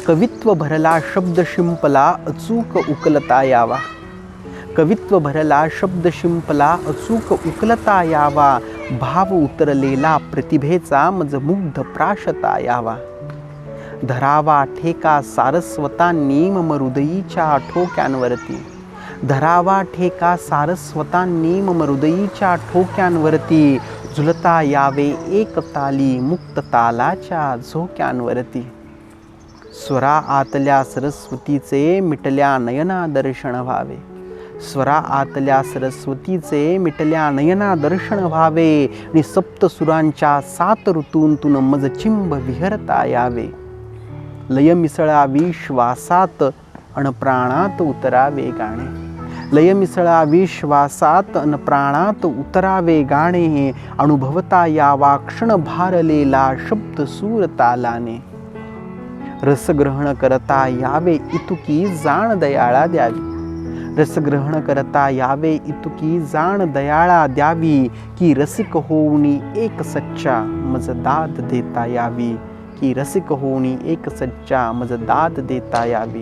कवित्व भरला शब्द शिंपला अचूक उकलता यावा. कवित्व भरला शब्द शिंपला अचूक उकलता यावा. भाव उतरलेला प्रतिभेचा मज मुग्ध प्राशता यावा. धरावा ठेका सारस्वतांनी मम हृदयीच्या ठोक्यांवरती. धरावा ठेका सारस्वतांनी मम हृदयीच्या ठोक्यांवरती. झुलता यावे एक ताली मुक्त तालाच्या झोक्यांवरती. स्वरा आतल्या सरस्वतीचे मिटल्या नयना दर्शन व्हावे. स्वरा आतल्या सरस्वतीचे मिटल्या नयना दर्शन व्हावे. आणि सप्तसुरांच्या 7 ऋतूंतून मज चिंब विहरता यावे. लय मिसळावी श्वासात अन प्राणात उतरावे गाणे. लय मिसळावी श्वासात अन प्राणात उतरावे गाणे. अनुभवता यावा क्षण भारलेला शब्द सूर तालाने. रसग्रहण करता यावे इतुकी जाण दयाळा द्यावी. रसग्रहण करता यावे इतुकी जाण दयाळा द्यावी. की रसिक होऊनी एक सच्चा मज दाद देता यावी. की रसिक होऊनी एक सच्चा मज दाद देता यावी.